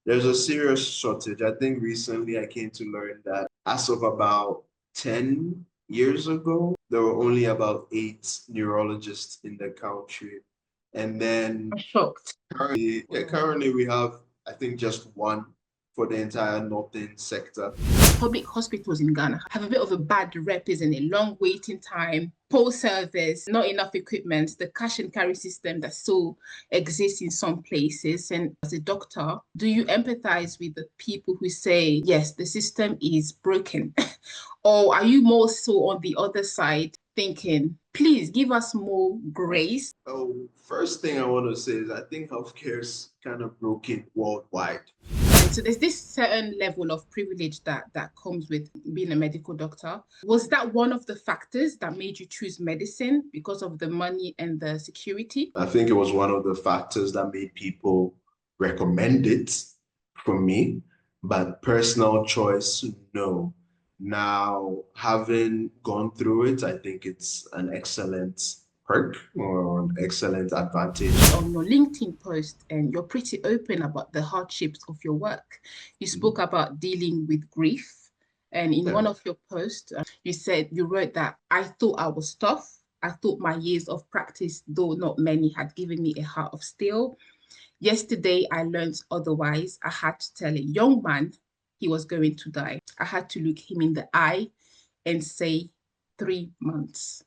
There's a serious shortage. I think recently I came to learn that as of about 10 years ago, there were only about eight neurologists in the country. And then I'm shocked. currently we have, I think, just one for the entire northern sector. Public hospitals in Ghana have a bit of a bad rep, isn't it? Long waiting time, poor service, not enough equipment, the cash and carry system that still exists in some places. And as a doctor, do you empathize with the people who say, yes, the system is broken? Or are you more so on the other side thinking, please give us more grace? Oh, first thing I want to say is I think healthcare is kind of broken worldwide. So there's this certain level of privilege that comes with being a medical doctor. Was that one of the factors that made you choose medicine because of the money and the security? I think it was one of the factors that made people recommend it for me, but personal choice, no. Now, having gone through it, I think it's an excellent perk or an excellent advantage. On your LinkedIn post, and you're pretty open about the hardships of your work. You spoke about dealing with grief. And in one Yeah. of your posts, you wrote that I thought I was tough. I thought my years of practice, though not many, had given me a heart of steel. Yesterday, I learned otherwise. I had to tell a young man he was going to die. I had to look him in the eye and say 3 months.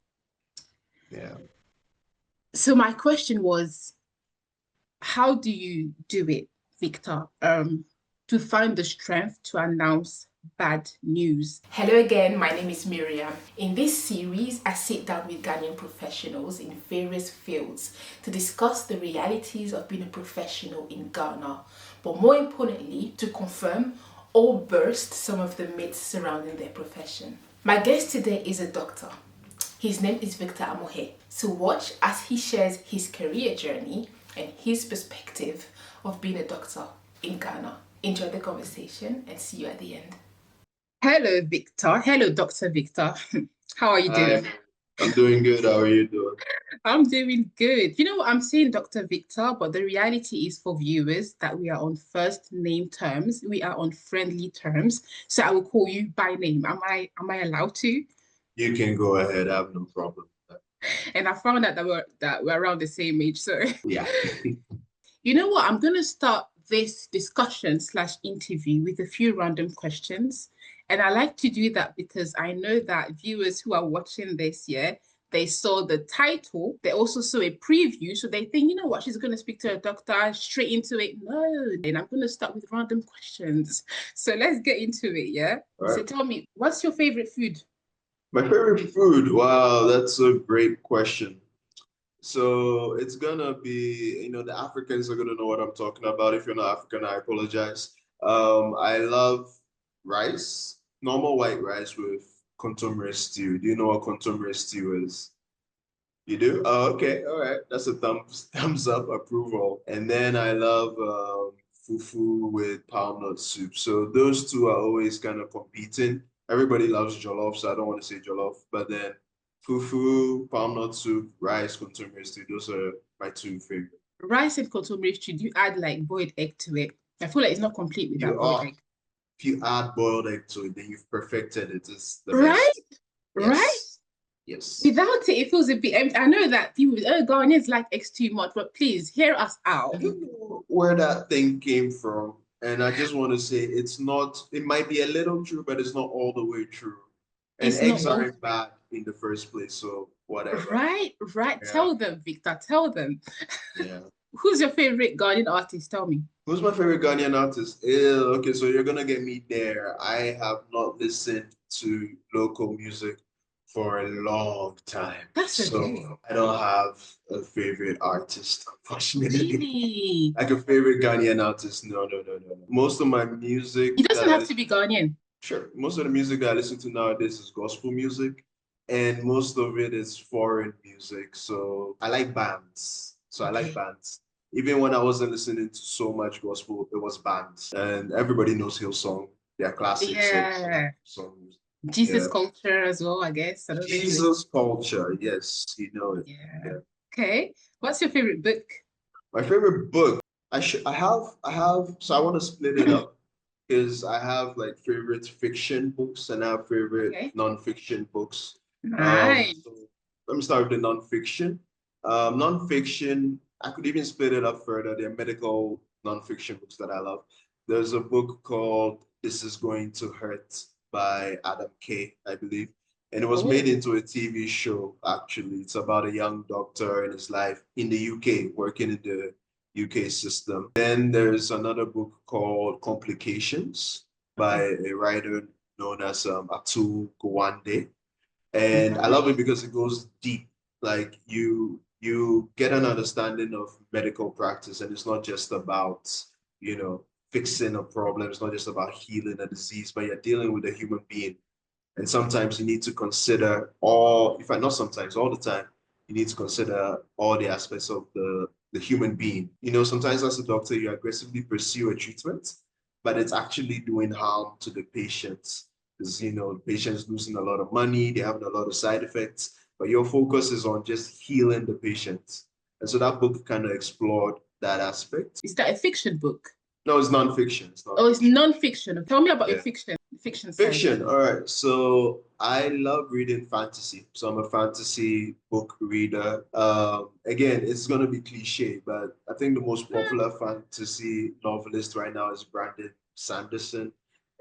Yeah. So my question was, how do you do it, Victor, to find the strength to announce bad news? Hello again, my name is Miriam. In this series, I sit down with Ghanaian professionals in various fields to discuss the realities of being a professional in Ghana, but more importantly, to confirm or burst some of the myths surrounding their profession. My guest today is a doctor. His name is Victor Amohe. So watch as he shares his career journey and his perspective of being a doctor in Ghana. Enjoy the conversation and see you at the end. Hello, Victor. Hello, Dr. Victor. How are you Hi, doing? I'm doing good. How are you doing? I'm doing good. You know what I'm saying, Dr. Victor, but the reality is for viewers that we are on first name terms. We are on friendly terms. So I will call you by name. Am I allowed to? You can go ahead. I have no problem with And I found out that we're around the same age. So that. Yeah. you know what? I'm gonna start this discussion slash interview with a few random questions. And I like to do that because I know that viewers who are watching this, yeah, they saw the title, they also saw a preview. So they think, you know what, she's gonna speak to a doctor straight into it. No, and I'm gonna start with random questions. So let's get into it, yeah. All So right. tell me, what's your favorite food? My favorite food. Wow, that's a great question. So it's gonna be, the Africans are gonna know what I'm talking about. If you're not African, I apologize. I love rice, normal white rice with contomere stew. Do you know what contomere stew is? You do? Oh, okay. All right. That's a thumbs up approval. And then I love fufu with palm nut soup. So those two are always kind of competing. Everybody loves jollof, so I don't want to say jollof, but then fufu, palm nut soup, rice, contour stew. Those are my two favorite. Rice and contour should you add like boiled egg to it? I feel like it's not complete without You boiled are egg. If you add boiled egg to it, then you've perfected it. It's the Right? best. Right? Yes. Yes. Without it, it feels a bit empty. I know that people, oh, Ghanaians like eggs too much, but please hear us I out. don't know where that thing came from. And I just want to say it's not, it might be a little true, but it's not all the way true. And It's not eggs all aren't bad in the first place, so whatever. right, right. Yeah, Tell them, Victor, tell them. yeah. Who's your favorite Ghanaian artist? Tell me. Who's my favorite Ghanaian artist? Ew, okay, so you're gonna get me there. I have not listened to local music for a long time, That's okay. so I don't have a favorite artist, unfortunately. Really? Like a favorite Ghanaian artist? No, no, no, no, no. Most of my It music doesn't that I have to listen, be Ghanaian. sure, most of the music that I listen to nowadays is gospel music, and most of it is foreign music. So I like bands. So I like Okay. bands. Even when I wasn't listening to so much gospel, it was bands, and everybody knows Hillsong. They're classics of Yeah. songs. Jesus Yeah, culture as well, I guess. I don't know if you. Jesus culture. Yes, you know it. Yeah. Yeah. Okay. What's your favorite book? My favorite book. So I want to split it up because I have like favorite fiction books and I have favorite Okay. non-fiction books. Nice. So let me start with the non-fiction. Non-fiction, I could even split it up further. There are medical non-fiction books that I love. There's a book called This Is Going to Hurt by Adam Kay, I believe. And it was made Oh, into a TV show, actually. It's about a young doctor in his life in the UK, working in the UK system. Then there's another book called Complications by okay. a writer known as Atul Gawande. And I love it Nice. because it goes deep. Like you get an understanding of medical practice, and it's not just about, fixing a problem. It's not just about healing a disease, but you're dealing with a human being. And sometimes you need to consider all, if I not sometimes, all the time, you need to consider all the aspects of the human being. Sometimes as a doctor, you aggressively pursue a treatment, but it's actually doing harm to the patient. Because, the patient's losing a lot of money, they're having a lot of side effects, but your focus is on just healing the patient. And so that book kind of explored that aspect. Is that a fiction book? No, it's nonfiction. It's Oh, it's nonfiction. non-fiction. Tell me about your Yeah. fiction side. Fiction. All right. So I love reading fantasy. So I'm a fantasy book reader. Again, it's gonna be cliche, but I think the most popular fantasy novelist right now is Brandon Sanderson.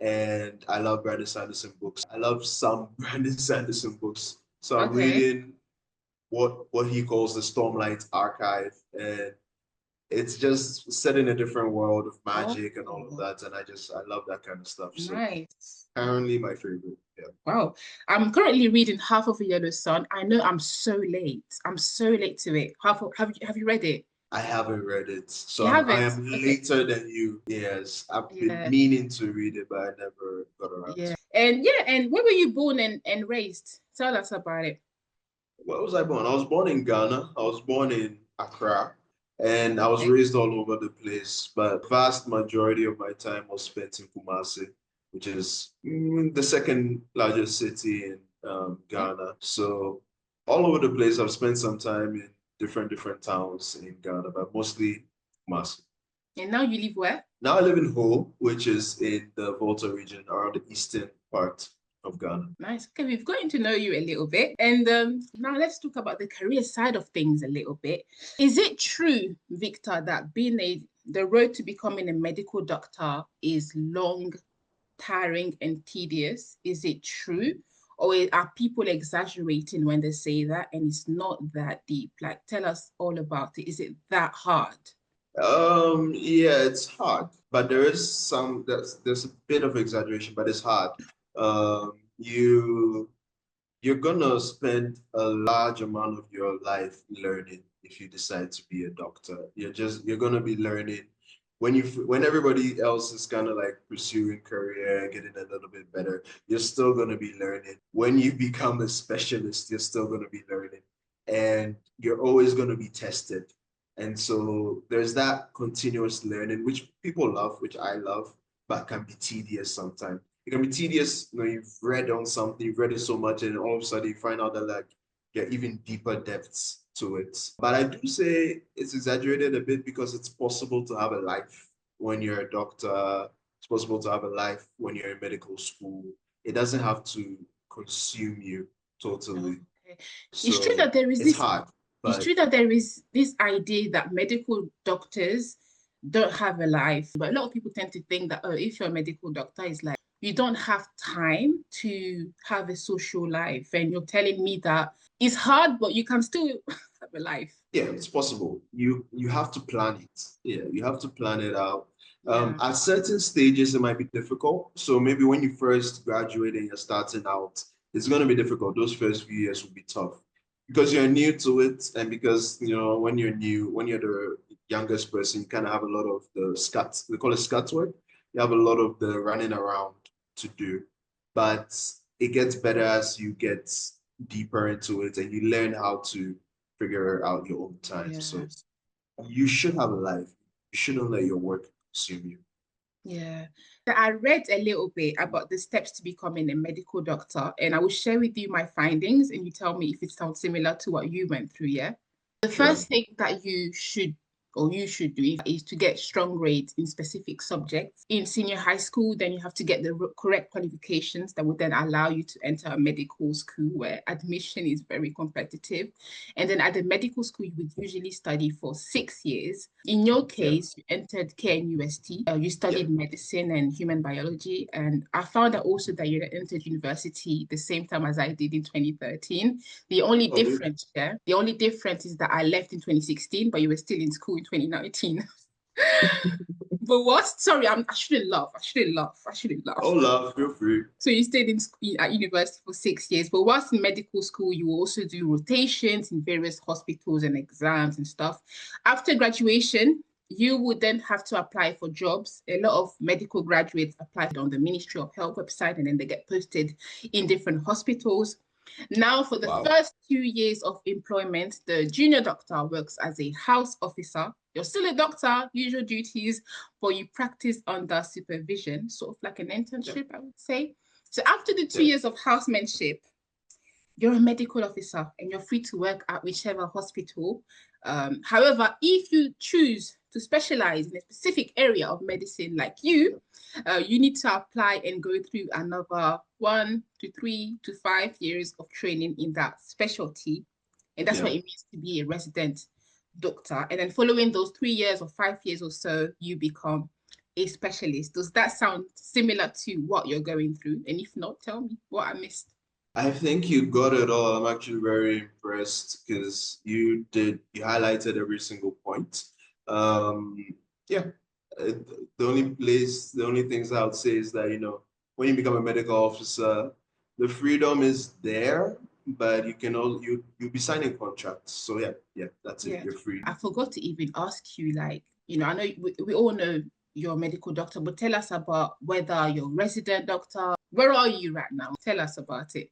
And I love Brandon Sanderson books. I love some Brandon Sanderson books. So I'm Okay. reading what he calls the Stormlight Archive. And it's just set in a different world of Oh, magic and all of that. And I love that kind of stuff. So nice. currently my favorite. Yeah. Wow. I'm currently reading Half of a Yellow Sun. I know I'm so late. I'm so late to it. Have you read it? I haven't read it, You so I haven't? am Okay. later than you. Yes, I've been Yeah. meaning to read it, but I never got around Yeah. to. And where were you born and raised? Tell us about it. Where was I born? I was born in Ghana. I was born in Accra, and I was Okay. raised all over the place. But vast majority of my time was spent in Kumasi, which is the second largest city in Okay. Ghana. So all over the place, I've spent some time in different towns in Ghana, but mostly Kumasi. And now you live where? Now I live in Ho, which is in the Volta region, around the eastern part of Ghana. Nice. Okay, we've gotten to know you a little bit. And now let's talk about the career side of things a little bit. Is it true, Victor, that the road to becoming a medical doctor is long, tiring, and tedious? Is it true? Or are people exaggerating when they say that and it's not that deep? Like, tell us all about it. Is it that hard? Yeah, it's hard, but there's a bit of exaggeration, but it's hard. You're gonna spend a large amount of your life learning if you decide to be a doctor. You're gonna be learning when everybody else is kind of like pursuing career, getting a little bit better, you're still gonna be learning. When you become a specialist, you're still gonna be learning. And you're always gonna be tested. And so there's that continuous learning, which people love, which I love, but can be tedious sometimes. It can be tedious, you've read on something, you've read it so much, and all of a sudden you find out that like there are even deeper depths to it. But I do say it's exaggerated a bit because it's possible to have a life when you're a doctor. It's possible to have a life when you're in medical school. It doesn't have to consume you totally. Okay. It's true So that there is it's this hard, it's but true that there is this idea that medical doctors don't have a life. But a lot of people tend to think that, oh, if you're a medical doctor, it's like you don't have time to have a social life. And you're telling me that it's hard, but you can still have a life. yeah, it's possible. You have to plan it. Yeah, you have to plan it out. Yeah. At certain stages, it might be difficult. So maybe when you first graduate and you're starting out, it's going to be difficult. Those first few years will be tough because you're new to it, and because when you're new, when you're the youngest person, you kind of have a lot of the scat. We call it scat work. You have a lot of the running around to do, but it gets better as you get deeper into it and you learn how to figure out your own time. Yeah. So you should have a life. You shouldn't let your work consume you. Yeah. I read a little bit about the steps to becoming a medical doctor, and I will share with you my findings, and you tell me if it sounds similar to what you went through. Yeah. The Sure. first thing that you should or you should do, is to get strong grades in specific subjects. In senior high school, then you have to get the correct qualifications that would then allow you to enter a medical school where admission is very competitive. And then at the medical school, you would usually study for 6 years. In your case, you entered KNUST, you studied medicine and human biology. And I found out also that you entered university the same time as I did in 2013. The only difference is that I left in 2016, but you were still in school in 2019. But what? Sorry, I shouldn't laugh. Oh, laugh, feel free. So you stayed in school, at university for 6 years, but whilst in medical school, you also do rotations in various hospitals and exams and stuff. After graduation, you would then have to apply for jobs. A lot of medical graduates apply on the Ministry of Health website, and then they get posted in different hospitals. Now, for the first 2 years of employment, the junior doctor works as a house officer. You're still a doctor, usual duties, but you practice under supervision, sort of like an internship, I would say. So after the 2 years of housemanship, you're a medical officer and you're free to work at whichever hospital. However, if you choose to specialize in a specific area of medicine like you need to apply and go through another 1 to 3 to 5 years of training in that specialty. And that's what it means to be a resident doctor. And then following those 3 years or 5 years or so, you become a specialist. Does that sound similar to what you're going through? And if not, tell me what I missed. I think you got it all. I'm actually very impressed because you highlighted every single point. The only things I would say is that, when you become a medical officer, the freedom is there, but you'll be signing contracts. So that's it. You're free. I forgot to even ask you, I know we all know you're a medical doctor, but tell us about whether you're a resident doctor. Where are you right now? Tell us about it.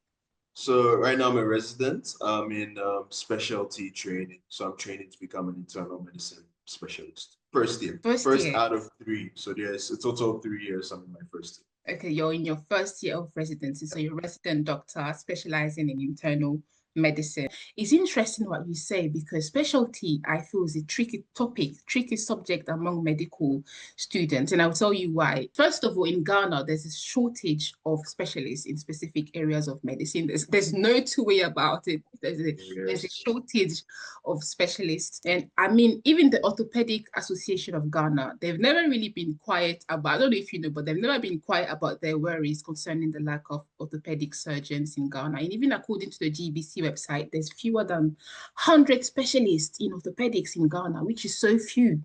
So right now I'm a resident. I'm in specialty training. So I'm training to become an internal medicine specialist. First year. First out of 3. So there's a total of 3 years. I'm in my first year. Okay, you're in your first year of residency. So you're a resident doctor specializing in internal medicine. It's interesting what you say, because specialty, I feel, is a tricky topic, tricky subject among medical students. And I'll tell you why. First of all, in Ghana, there's a shortage of specialists in specific areas of medicine. There's no two way about it. There's a shortage of specialists. And I mean, even the Orthopedic Association of Ghana, they've never really been quiet about, I don't know if you know, but they've never been quiet about their worries concerning the lack of orthopedic surgeons in Ghana. And even according to the GBC website, there's fewer than 100 specialists in orthopedics in Ghana, which is so few.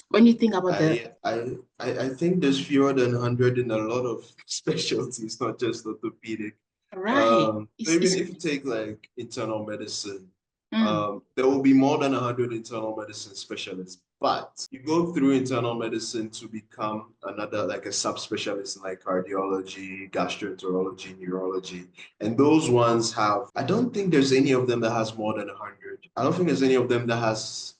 When you think about I think there's fewer than 100 in a lot of specialties, not just orthopedic. Right. Even if you take like internal medicine, there will be more than 100 internal medicine specialists. But you go through internal medicine to become another, like a subspecialist in like cardiology, gastroenterology, neurology. And those ones I don't think there's any of them that has more than 100. I don't think there's any of them that has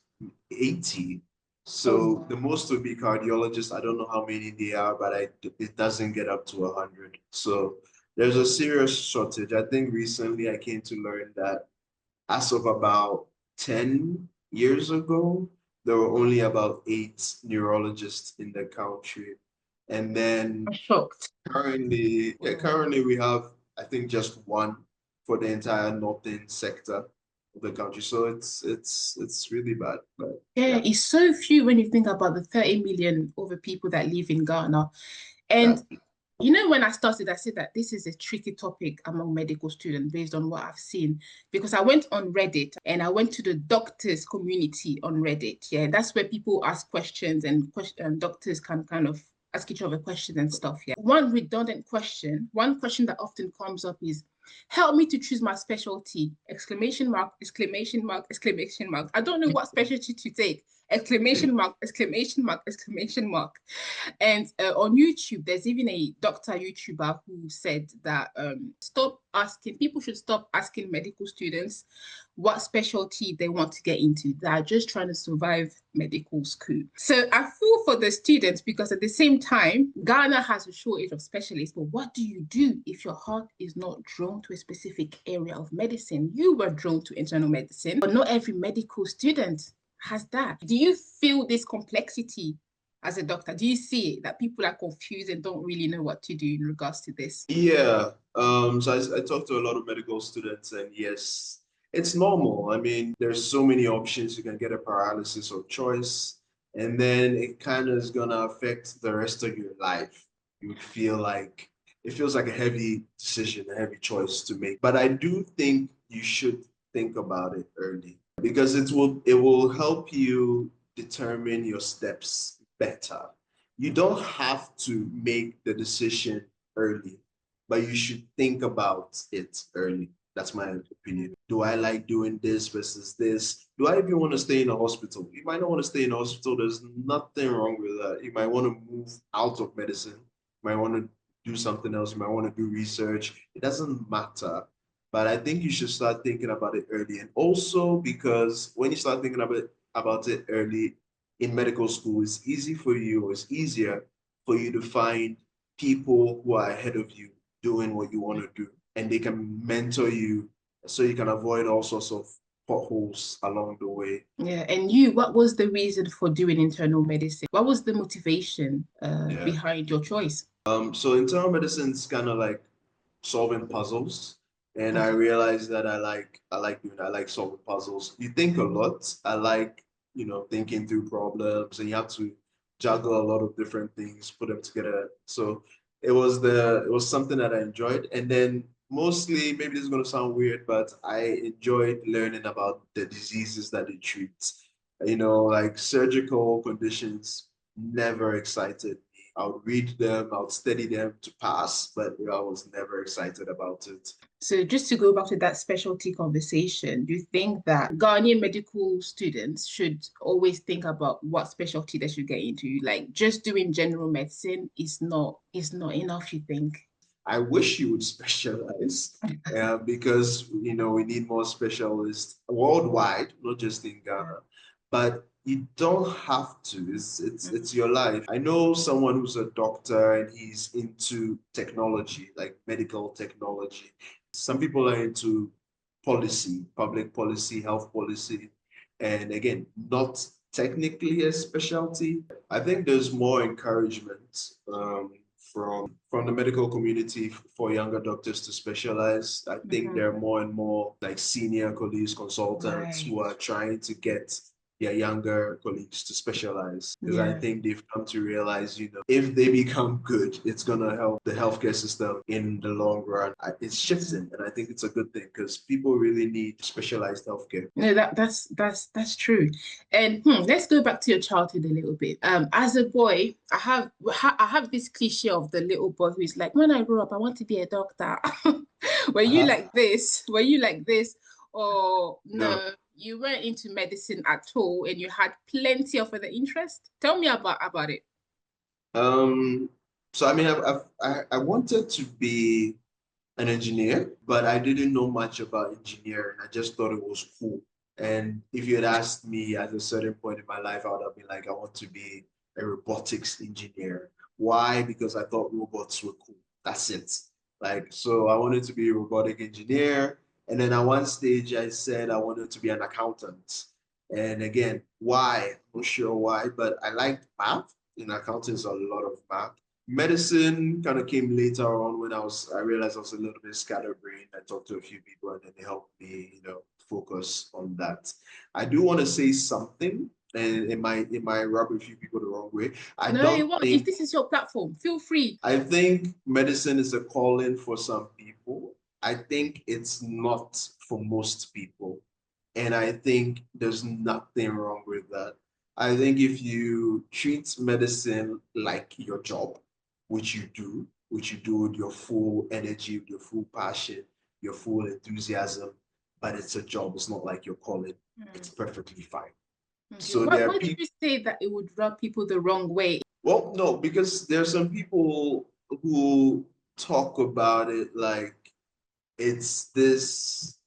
80. So the most would be cardiologists. I don't know how many they are, but it doesn't get up to 100. So there's a serious shortage. I think recently I came to learn that as of about 10 years ago, there were only about 8 neurologists in the country. And then currently we have, I think, just 1 for the entire northern sector of the country. So it's really bad. But it's so few when you think about the 30 million over people that live in Ghana. And when I started, I said that this is a tricky topic among medical students based on what I've seen, because I went on Reddit and I went to the doctors community on Reddit. Yeah, that's where people ask questions and doctors can kind of ask each other questions and stuff. Yeah. One question that often comes up is, help me to choose my specialty! Exclamation mark, exclamation mark, exclamation mark. I don't know what specialty to take. Exclamation mark, exclamation mark, exclamation mark. And on YouTube, there's even a doctor YouTuber who said that people should stop asking medical students what specialty they want to get into. They are just trying to survive medical school. So I feel for the students, because at the same time, Ghana has a shortage of specialists. But what do you do if your heart is not drawn to a specific area of medicine? You were drawn to internal medicine, but not every medical student has that. Do you feel this complexity as a doctor? Do you see it that people are confused and don't really know what to do in regards to this? Yeah. So I talked to a lot of medical students, and yes, it's normal. I mean, there's so many options. You can get a paralysis of choice, and then it kind of is gonna affect the rest of your life. You would feel like it feels like a heavy decision, a heavy choice to make. But I do think you should think about it early because it will help you determine your steps better. You don't have to make the decision early, but you should think about it early. That's my opinion. Do I like doing this versus this? Do I even want to stay in a hospital? You might not want to stay in a hospital. There's nothing wrong with that. You might want to move out of medicine. You might want to do something else. You might want to do research. It doesn't matter. But I think you should start thinking about it early. And also because when you start thinking about it early in medical school, it's easy for you, or it's easier for you to find people who are ahead of you doing what you want to do, and they can mentor you so you can avoid all sorts of potholes along the way. Yeah, and you, what was the reason for doing internal medicine? What was the motivation Yeah. behind your choice? So internal medicine is kind of like solving puzzles. And I Okay. realized that I like solving puzzles. You think a lot. I like, thinking through problems, and you have to juggle a lot of different things, put them together. So it was something that I enjoyed. And then mostly, maybe this is gonna sound weird, but I enjoyed learning about the diseases that they treat. Like surgical conditions never excited me. I would read them, I would study them to pass, but I was never excited about it. So just to go back to that specialty conversation, do you think that Ghanaian medical students should always think about what specialty they should get into? Like just doing general medicine is not enough, you think? I wish you would specialize because we need more specialists worldwide, not just in Yeah. Ghana. But you don't have to. It's your life. I know someone who's a doctor and he's into technology, like medical technology. Some people are into policy, public policy, health policy, and again, not technically a specialty. I think there's more encouragement from the medical community for younger doctors to specialize. I think Mhm. there are more and more like senior colleagues, consultants Right. who are trying to get their younger colleagues to specialize because I Yeah. think they've come to realize, if they become good, it's gonna help the healthcare system in the long run. It's shifting, and I think it's a good thing because people really need specialized healthcare. No, that's true. And let's go back to your childhood a little bit. As a boy, I have this cliche of the little boy who's like, when I grow up, I want to be a doctor. Were you Uh-huh. like this? Were you like this? Or No. no, you weren't into medicine at all, and you had plenty of other interest? Tell me about it. Um, so I mean, I wanted to be an engineer, but I didn't know much about engineering. I just thought it was cool. And if you had asked me at a certain point in my life, I would have been like, I want to be a robotics engineer. Why? Because I thought robots were cool. That's it. Like, so I wanted to be a robotic engineer. And then at one stage, I said I wanted to be an accountant. And again, why? I'm not sure why, but I liked math. In accounting, is a lot of math. Medicine kind of came later on when I realized I was a little bit scatterbrained. I talked to a few people and then they helped me, focus on that. I do want to say something, and it might rub a few people the wrong way. I No, it don't won't. If think this is your platform, feel free. I think medicine is a calling for some people. I think it's not for most people. And I think there's nothing wrong with that. I think if you treat medicine like your job, which you do with your full energy, with your full passion, your full enthusiasm, but it's a job, it's not like your calling, it's Hmm. perfectly fine. Okay. So Why, there are why did people, you say that it would rub people the wrong way? well, no, because there are some people who talk about it like it's this,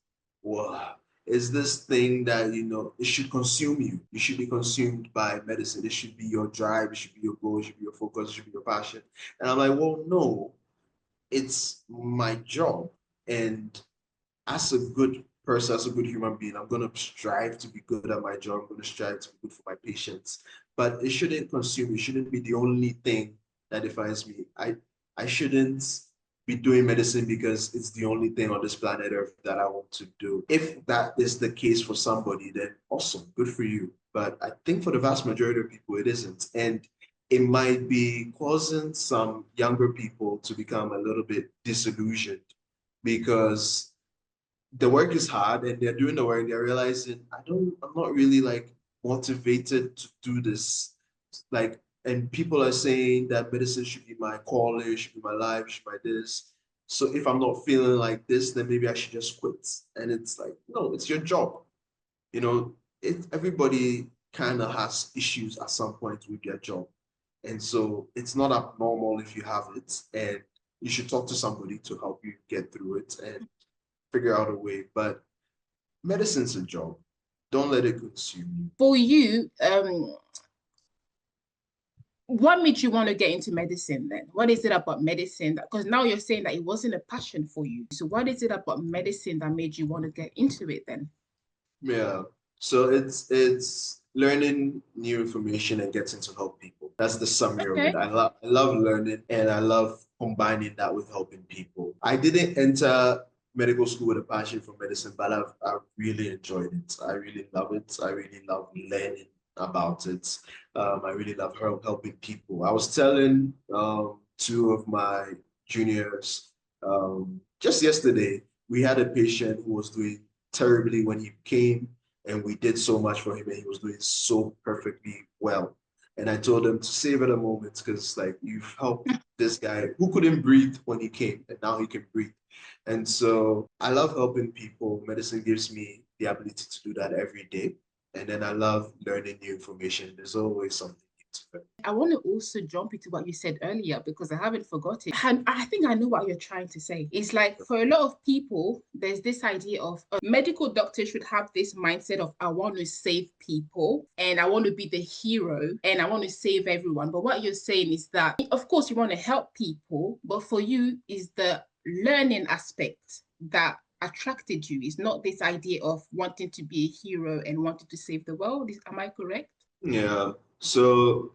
well, it's this thing that, it should consume you. You should be consumed by medicine. It should be your drive. It should be your goal. It should be your focus. It should be your passion. And I'm like, well, no, it's my job. And as a good person, as a good human being, I'm going to strive to be good at my job. I'm going to strive to be good for my patients. But it shouldn't consume. It shouldn't be the only thing that defines me. I shouldn't be doing medicine because it's the only thing on this planet Earth that I want to do. If that is the case for somebody, then awesome, good for you. But I think for the vast majority of people, it isn't. And it might be causing some younger people to become a little bit disillusioned because the work is hard and they're doing the work, they're realizing I'm not really like motivated to do this. Like, and people are saying that medicine should be my calling, should be my life, should be my this. So if I'm not feeling like this, then maybe I should just quit. And it's like, no, it's your job. You know, everybody kind of has issues at some point with their job. And so it's not abnormal if you have it, and you should talk to somebody to help you get through it and figure out a way. But medicine's a job. Don't let it consume you. For you, what made you want to get into medicine then? What is it about medicine? Because now you're saying that it wasn't a passion for you. So what is it about medicine that made you want to get into it then? Yeah. So it's learning new information and getting to help people. That's the summary of Okay. it. I love learning and I love combining that with helping people. I didn't enter medical school with a passion for medicine, but I've really enjoyed it. I really love it. I really love learning about it. I really love helping people. I was telling two of my juniors just yesterday, we had a patient who was doing terribly when he came, and we did so much for him, and he was doing so perfectly well. And I told him to save it a moment because, like, you've helped this guy who couldn't breathe when he came, and now he can breathe. And so I love helping people. Medicine gives me the ability to do that every day. And then I love learning new information. There's always something new to learn. I want to also jump into what you said earlier because I haven't forgotten. And I think I know what you're trying to say. It's like for a lot of people, there's this idea of a medical doctor should have this mindset of I want to save people and I want to be the hero and I want to save everyone. But what you're saying is that, of course, you want to help people, but for you is the learning aspect that attracted you. It's not this idea of wanting to be a hero and wanting to save the world. Am I correct? Yeah. So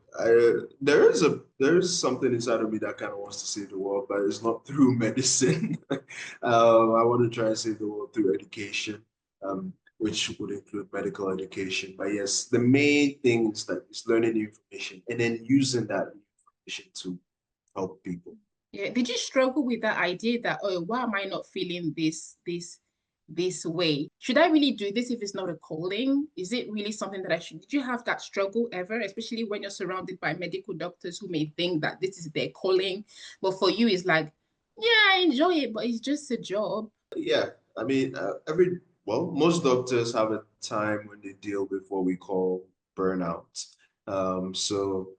there is something inside of me that kind of wants to save the world, but it's not through medicine. I want to try and save the world through education, which would include medical education. But yes, the main thing is that it's learning new information and then using that information to help people. Yeah. Did you struggle with that idea that, oh, why am I not feeling this way? Should I really do this if it's not a calling? Is it really something that I should? Did you have that struggle ever, especially when you're surrounded by medical doctors who may think that this is their calling, but for you, it's like, yeah, I enjoy it, but it's just a job. Yeah, I mean, most doctors have a time when they deal with what we call burnout. So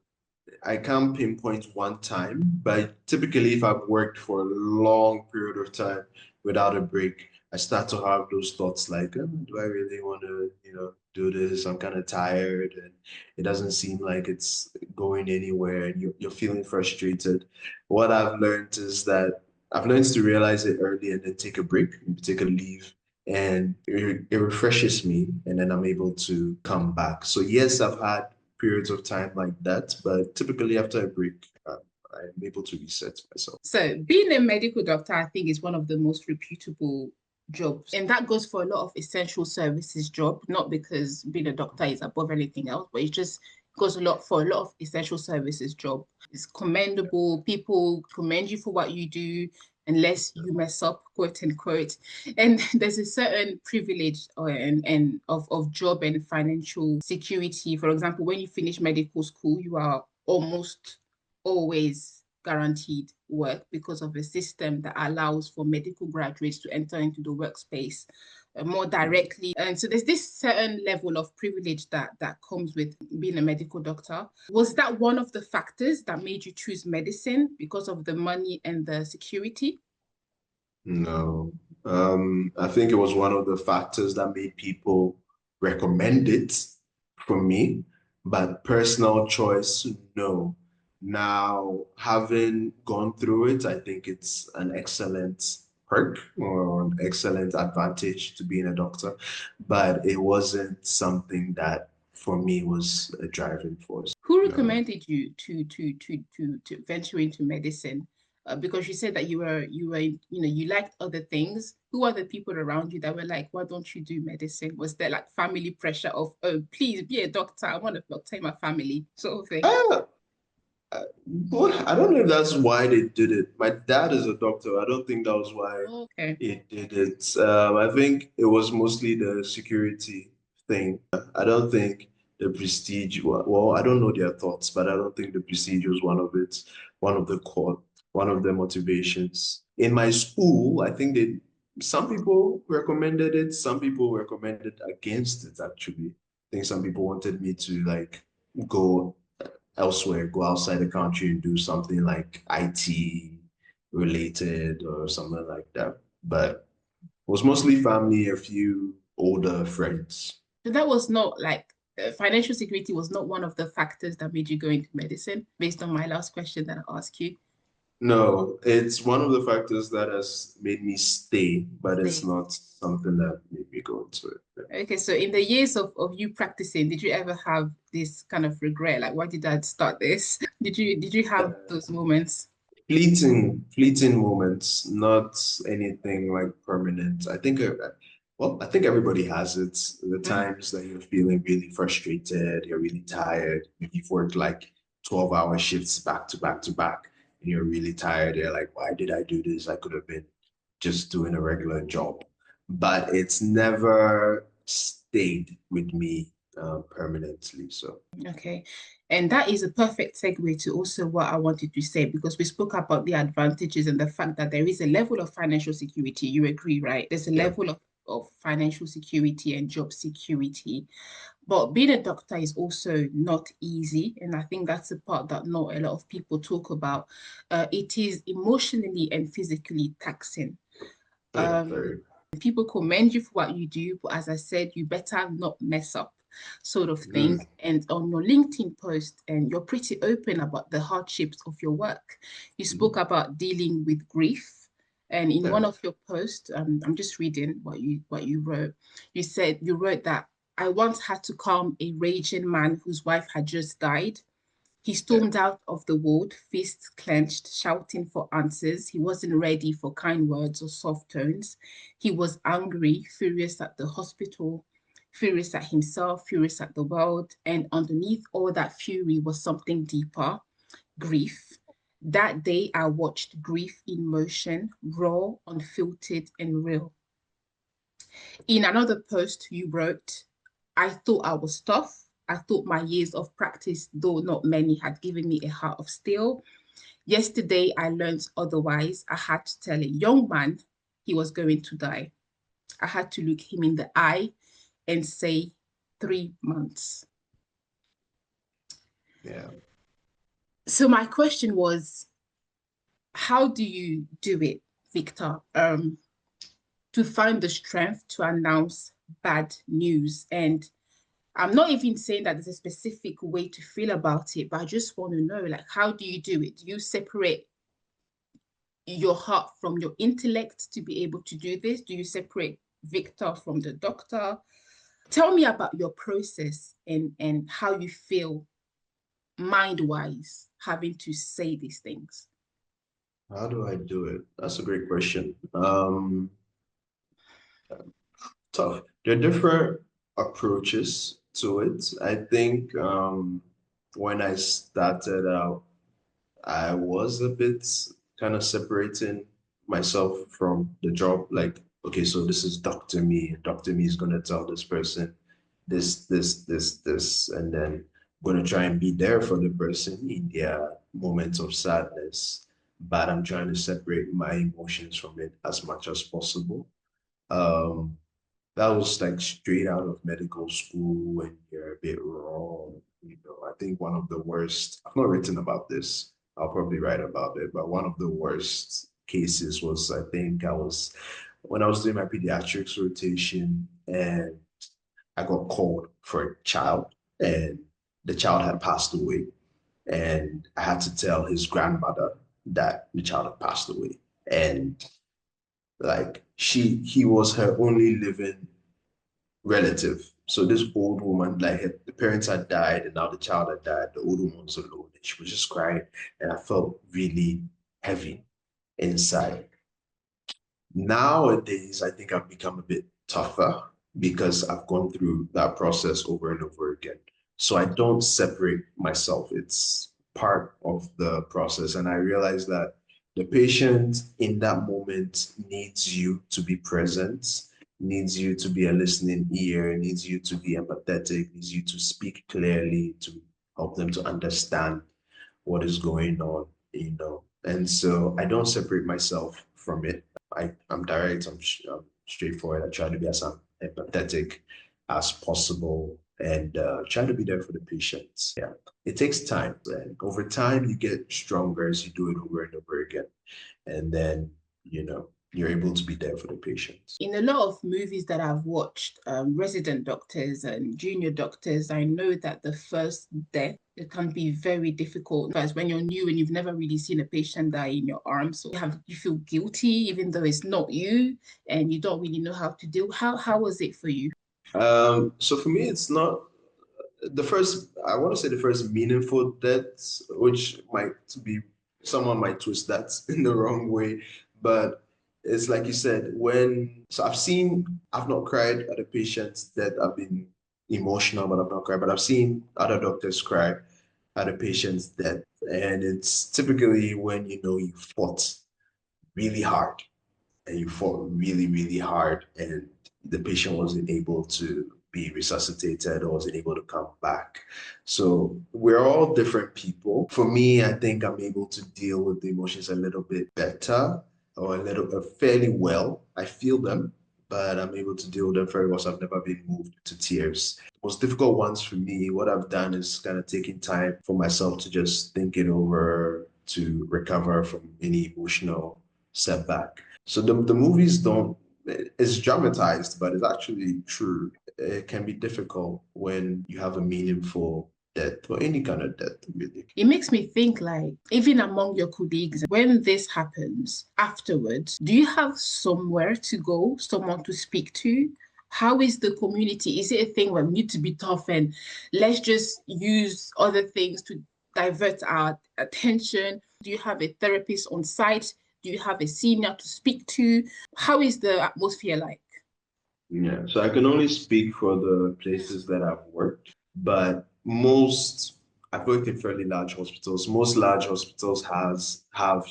I can't pinpoint one time, but typically, if I've worked for a long period of time without a break, I start to have those thoughts like, do I really want to, do this? I'm kind of tired, and it doesn't seem like it's going anywhere, and you're feeling frustrated. What I've learned is that I've learned to realize it early and then take a break, maybe take a leave, and it refreshes me, and then I'm able to come back. So yes, I've had periods of time like that, but typically after a break, I'm able to reset myself. So being a medical doctor, I think, is one of the most reputable jobs. And that goes for a lot of essential services job, not because being a doctor is above anything else, but it just goes a lot for a lot of essential services job. It's commendable. People commend you for what you do unless you mess up, quote unquote. And there's a certain privilege and of job and financial security. For example, when you finish medical school, you are almost always guaranteed work because of a system that allows for medical graduates to enter into the workspace more directly. And so there's this certain level of privilege that comes with being a medical doctor. Was that one of the factors that made you choose medicine because of the money and the security? No, I think it was one of the factors that made people recommend it for me, but personal choice, no. Now, having gone through it, I think it's an excellent perk or an excellent advantage to being a doctor, but it wasn't something that for me was a driving force. Who No. recommended you to venture into medicine? Because you said that you liked other things. Who are the people around you that were like, why don't you do medicine? Was there like family pressure of, oh, please be a doctor. I want to doctor my family, sort of thing? Uh, well, I don't know if that's why they did it. My dad is a doctor. I don't think that was why Okay. he did it. I think it was mostly the security thing. I don't think the prestige, well, I don't know their thoughts, but I don't think the prestige was one of it, one of the core, one of the motivations. In my school, I think some people recommended it, some people recommended against it, actually. I think some people wanted me to like go elsewhere, go outside the country and do something like IT related or something like that. But it was mostly family, a few older friends. So that was not like financial security was not one of the factors that made you go into medicine, based on my last question that I asked you. No, it's one of the factors that has made me stay, but it's Stay. not something that made me go into it. Okay, so in the years of you practicing, did you ever have this kind of regret? Like, why did I start this? Did you have those moments? Fleeting moments, not anything like permanent. I think everybody has it. The Mm. times that you're feeling really frustrated, you're really tired, you've worked like 12-hour shifts back to back to back, and you're really tired. You're like, why did I do this? I could have been just doing a regular job. But it's never stayed with me permanently. So, Okay. And that is a perfect segue to also what I wanted to say, because we spoke about the advantages and the fact that there is a level of financial security. You agree, right? There's a yeah. level of financial security and job security. But being a doctor is also not easy. And I think that's the part that not a lot of people talk about. It is emotionally and physically taxing. Yeah, Um, very. People commend you for what you do, but as I said, you better not mess up, sort of thing. And on your LinkedIn post, and you're pretty open about the hardships of your work. You spoke Mhm. about dealing with grief. And in Yeah. one of your posts, I'm just reading what you wrote. You wrote that I once had to calm a raging man whose wife had just died. He Yeah. stormed out of the ward, fists clenched, shouting for answers. He wasn't ready for kind words or soft tones. He was angry, furious at the hospital, furious at himself, furious at the world. And underneath all that fury was something deeper, grief. That day, I watched grief in motion, raw, unfiltered, and real. In another post, you wrote, I thought I was tough. I thought my years of practice, though not many, had given me a heart of steel. Yesterday, I learned otherwise. I had to tell a young man he was going to die. I had to look him in the eye and say, 3 months. Yeah. So, my question was, how do you do it, Victor, to find the strength to announce bad news? And I'm not even saying that there's a specific way to feel about it, but I just want to know, like, how do you do it? Do you separate your heart from your intellect to be able to do this? Do you separate Victor from the doctor? Tell me about your process and how you feel mind-wise having to say these things. How do I do it? That's a great question. Tough. There are different approaches to it. I think when I started out, I was a bit kind of separating myself from the job. Like, okay, so this is Dr. Me. Dr. Me is going to tell this person this, and then I'm going to try and be there for the person in their moments of sadness. But I'm trying to separate my emotions from it as much as possible. Um, that was like straight out of medical school when you're a bit raw. I think one of the worst, I've not written about this. I'll probably write about it, but one of the worst cases was when I was doing my pediatrics rotation and I got called for a child and the child had passed away. And I had to tell his grandmother that the child had passed away. And Like he was her only living relative. So this old woman, like the parents had died and now the child had died. The old woman was alone and she was just crying. And I felt really heavy inside. Nowadays, I think I've become a bit tougher because I've gone through that process over and over again. So I don't separate myself. It's part of the process. And I realize that the patient in that moment needs you to be present, needs you to be a listening ear, needs you to be empathetic, needs you to speak clearly to help them to understand what is going on, you know. And so I don't separate myself from it. I'm direct, I'm straightforward. I try to be as empathetic as possible and try to be there for the patients. Yeah, it takes time. And over time, you get stronger as you do it over and over again. And then, you're able to be there for the patients. In a lot of movies that I've watched, resident doctors and junior doctors, I know that the first death, it can be very difficult. Because when you're new and you've never really seen a patient die in your arms, so you feel guilty even though it's not you and you don't really know how to deal. How was it for you? So for me, it's not the first, I want to say the first meaningful death, which might be, someone might twist that in the wrong way, but it's like you said, so I've not cried at a patient's death. I've been emotional, but I've not cried, but I've seen other doctors cry at a patient's death. And it's typically when, you fought really hard and you fought really, really hard, and the patient wasn't able to be resuscitated or wasn't able to come back. So we're all different people. For me, I think I'm able to deal with the emotions a little bit better or a little fairly well. I feel them, but I'm able to deal with them very well. So I've never been moved to tears. The most difficult ones for me, what I've done is kind of taking time for myself to just think it over, to recover from any emotional setback. So the movies don't, it's dramatized, but it's actually true. It can be difficult when you have a meaningful death or any kind of death, really. It makes me think like, even among your colleagues, when this happens afterwards, do you have somewhere to go, someone to speak to? How is the community? Is it a thing where we need to be tough and let's just use other things to divert our attention? Do you have a therapist on site? Do you have a senior to speak to? How is the atmosphere like? Yeah, so I can only speak for the places that I've worked, but I've worked in fairly large hospitals. Most large hospitals have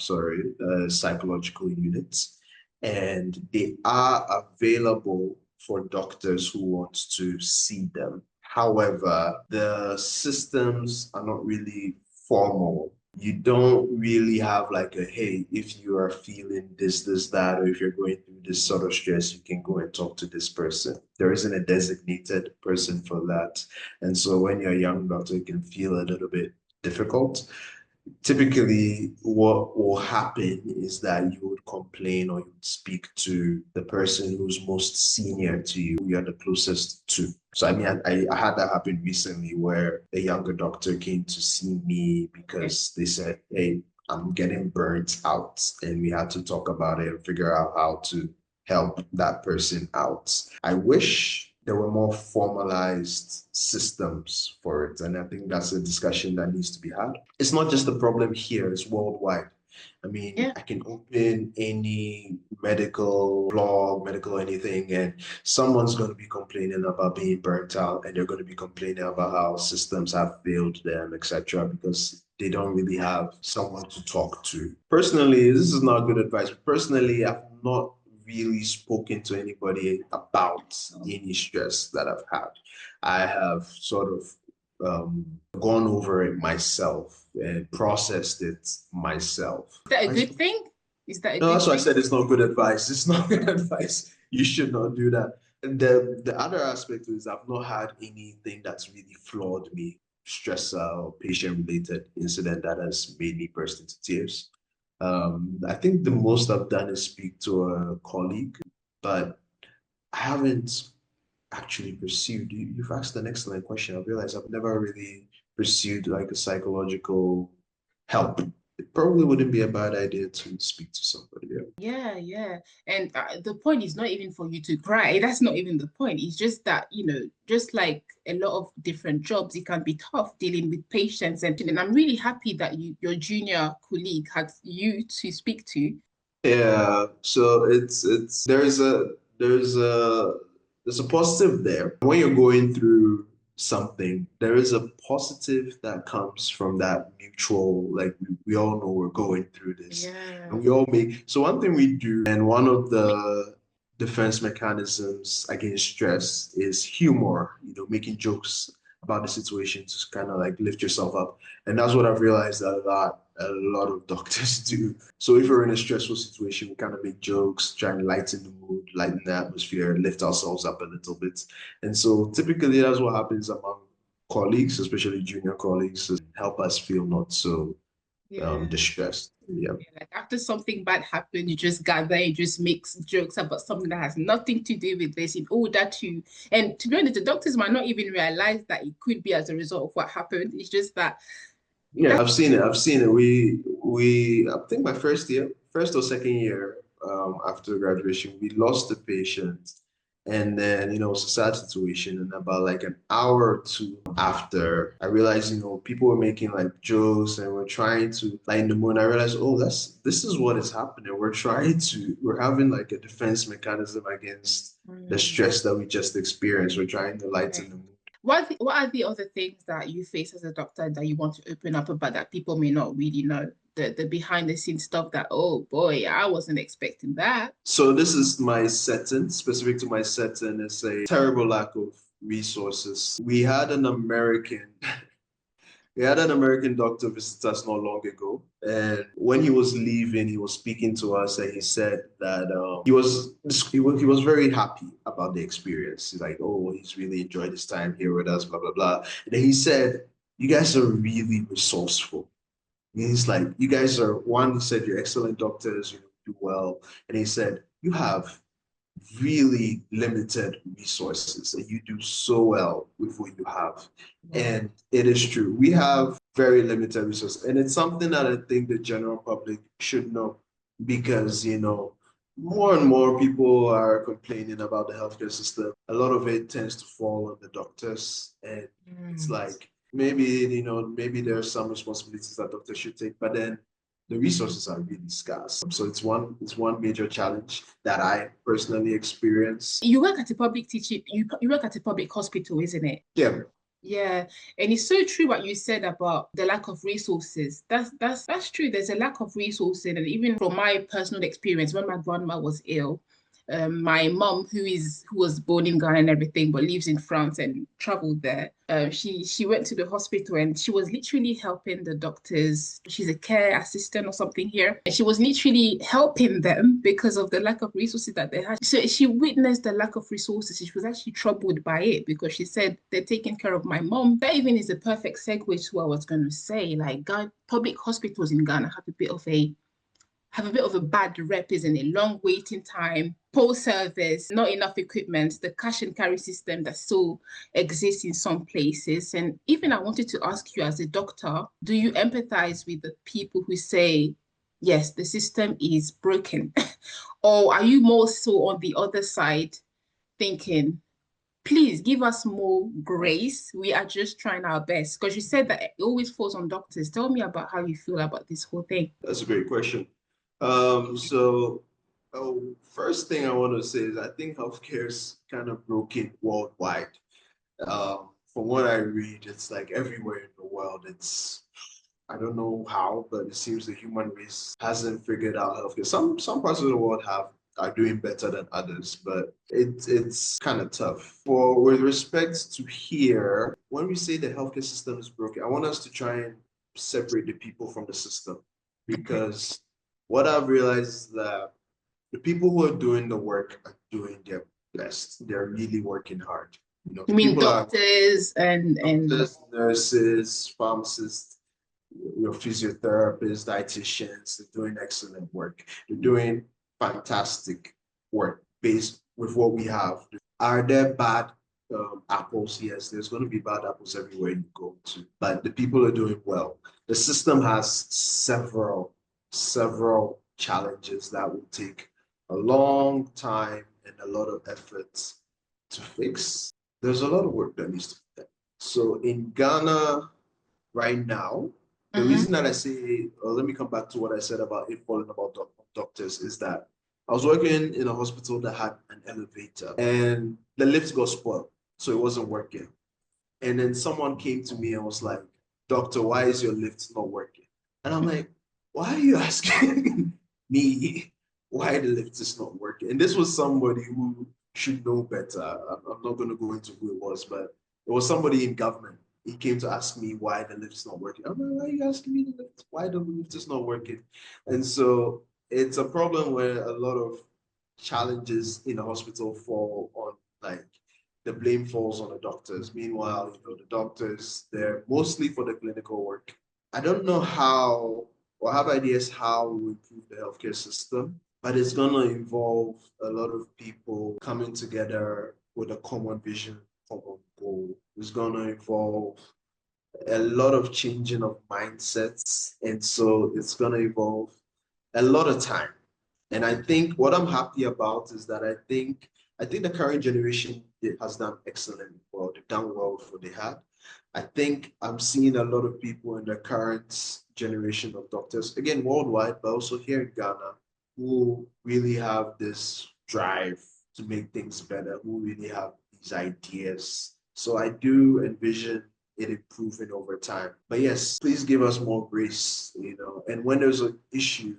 psychological units, and they are available for doctors who want to see them. However, the systems are not really formal. You don't really have like a, hey, if you are feeling this, that, or if you're going through this sort of stress, you can go and talk to this person. There isn't a designated person for that. And so when you're a young doctor, it can feel a little bit difficult. Typically, what will happen is that you would complain or you would speak to the person who's most senior to you, who you're the closest to. So, I mean, I had that happen recently where a younger doctor came to see me because they said, hey, I'm getting burnt out. And we had to talk about it and figure out how to help that person out. I wish there were more formalized systems for it. And I think that's a discussion that needs to be had. It's not just a problem here, it's worldwide. I mean, Yeah. I can open any medical blog, medical anything, and someone's going to be complaining about being burnt out, and they're going to be complaining about how systems have failed them, etc., because they don't really have someone to talk to. Personally, this is not good advice. Personally, I've not really spoken to anybody about any stress that I've had. I have sort of gone over it myself and processed it myself. Is that a I good suppose. thing? Is that a No, good that's why I thing? said it's not good advice. It's not good advice. You should not do that. And the other aspect is I've not had anything that's really floored me, stressor or patient-related incident that has made me burst into tears. I think the most I've done is speak to a colleague, but I haven't actually pursued. You've asked an excellent question. I realized I've never really pursued like a psychological help. It probably wouldn't be a bad idea to speak to somebody. Yeah. Yeah, yeah. And the point is not even for you to cry. That's not even the point. It's just that, just like a lot of different jobs, it can be tough dealing with patients. And I'm really happy that your junior colleague had you to speak to. Yeah, so it's there's a positive there. When you're going through something, there is a positive that comes from that mutual, like we all know we're going through this. Yeah. And we all make so one thing we do, and one of the defense mechanisms against stress is humor, making jokes about the situation to kind of like lift yourself up. And that's what I've realized that a lot of doctors do. So if we're in a stressful situation, we kind of make jokes, try and lighten the mood, lighten the atmosphere, lift ourselves up a little bit. And so typically that's what happens among colleagues, especially junior colleagues, is help us feel not so Yeah. distressed. Yeah. Yeah, like after something bad happened, you just gather, you just make jokes about something that has nothing to do with this in order to, and to be honest, the doctors might not even realize that it could be as a result of what happened. It's just that Yeah, that I've seen it. I've seen it. I think my first or second year after graduation, we lost a patient, and then it's a sad situation. And about like an hour or two after, I realized people were making like jokes and we're trying to lighten the mood. I realized, oh, this is what is happening. We're having like a defense mechanism against the Mm, stress that we just experienced. We're trying to yeah. lighten the mood. What are the other things that you face as a doctor that you want to open up about that people may not really know? The behind the scenes stuff that, oh boy, I wasn't expecting that. So this is my setting, specific to my setting, it's a terrible lack of resources. We had an American doctor visit us not long ago, and when he was leaving, he was speaking to us, and he said that he was very happy about the experience. He's like, oh, he's really enjoyed his time here with us, blah blah blah. And then he said, "You guys are really resourceful." He's like, you guys are one, he said, you're excellent doctors, do well. And he said, you have really limited resources and you do so well with what you have. Wow. And it is true. We have very limited resources. And it's something that I think the general public should know because, more and more people are complaining about the healthcare system. A lot of it tends to fall on the doctors. And it's Mm. like maybe there are some responsibilities that doctors should take, but then the resources are really scarce. So it's one major challenge that I personally experience. You work at a public teaching, you work at a public hospital, isn't it? Yeah. Yeah, and it's so true what you said about the lack of resources. That's true. There's a lack of resources, and even from my personal experience, when my grandma was ill, my mom, who was born in Ghana and everything, but lives in France and traveled there, she went to the hospital and she was literally helping the doctors. She's a care assistant or something here, and she was literally helping them because of the lack of resources that they had. So she witnessed the lack of resources. She was actually troubled by it because she said they're taking care of my mom. That even is a perfect segue to what I was going to say. Like, God, public hospitals in Ghana have a bit of a bad rep, isn't it? Long waiting time, poor service, not enough equipment, the cash and carry system that still exists in some places. And even I wanted to ask you as a doctor, do you empathize with the people who say, yes, the system is broken? Or are you more so on the other side thinking, please give us more grace. We are just trying our best. Because you said that it always falls on doctors. Tell me about how you feel about this whole thing. That's a great question. So first thing I want to say is I think healthcare is kind of broken worldwide. From what I read, it's like everywhere in the world. I don't know how, but it seems the human race hasn't figured out healthcare. Some parts of the world are doing better than others, but it's kind of tough. For with respect to here, when we say the healthcare system is broken, I want us to try and separate the people from the system Okay. because what I've realized is that the people who are doing the work are doing their best. They're really working hard. You mean People are doctors and doctors, nurses, pharmacists, your physiotherapists, dietitians, they're doing excellent work. They're doing fantastic work based with what we have. Are there bad apples? Yes, there's going to be bad apples everywhere you go to, but the people are doing well. The system has several challenges that will take a long time and a lot of effort to fix. There's a lot of work that needs to be done. So in Ghana right now, the reason that I say, let me come back to what I said about it falling about doctors is that I was working in a hospital that had an elevator and the lift got spoiled, so it wasn't working. And then someone came to me and was like, Doctor, why is your lift not working? And I'm like, why are you asking me why the lift is not working? And this was somebody who should know better. I'm not going to go into who it was, but it was somebody in government. He came to ask me why the lift is not working. I'm like, why are you asking me why the lift is not working? And so it's a problem where a lot of challenges in the hospital fall on like the blame falls on the doctors. Meanwhile, the doctors, they're mostly for the clinical work. I don't know how or have ideas how we improve the healthcare system, but it's going to involve a lot of people coming together with a common vision, common goal. It's going to involve a lot of changing of mindsets. And so it's going to involve a lot of time. And I think what I'm happy about is that I think the current generation has done excellent well. They've done well with what they had. I think I'm seeing a lot of people in the current generation of doctors, again, worldwide, but also here in Ghana, who really have this drive to make things better, who really have these ideas. So I do envision it improving over time. But yes, please give us more grace, and when there's an issue,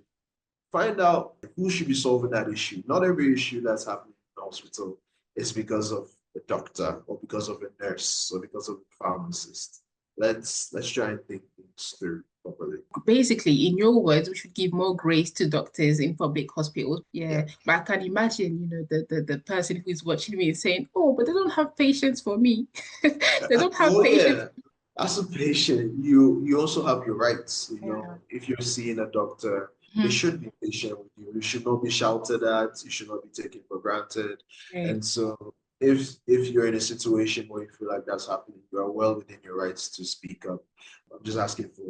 find out who should be solving that issue. Not every issue that's happening in the hospital is because of the doctor or because of a nurse or because of a pharmacist. Let's try and think things through properly. Basically, in your words, we should give more grace to doctors in public hospitals. Yeah. But I can imagine, the person who's watching me saying, "Oh, but they don't have patience for me." They don't have Oh patience. yeah. As a patient, you also have your rights. Yeah. If you're seeing a doctor, they Mhm. should be patient with you. You should not be shouted at. You should not be taken for granted. Right. And so, if you're in a situation where you feel like that's happening, you are well within your rights to speak up. I'm just asking for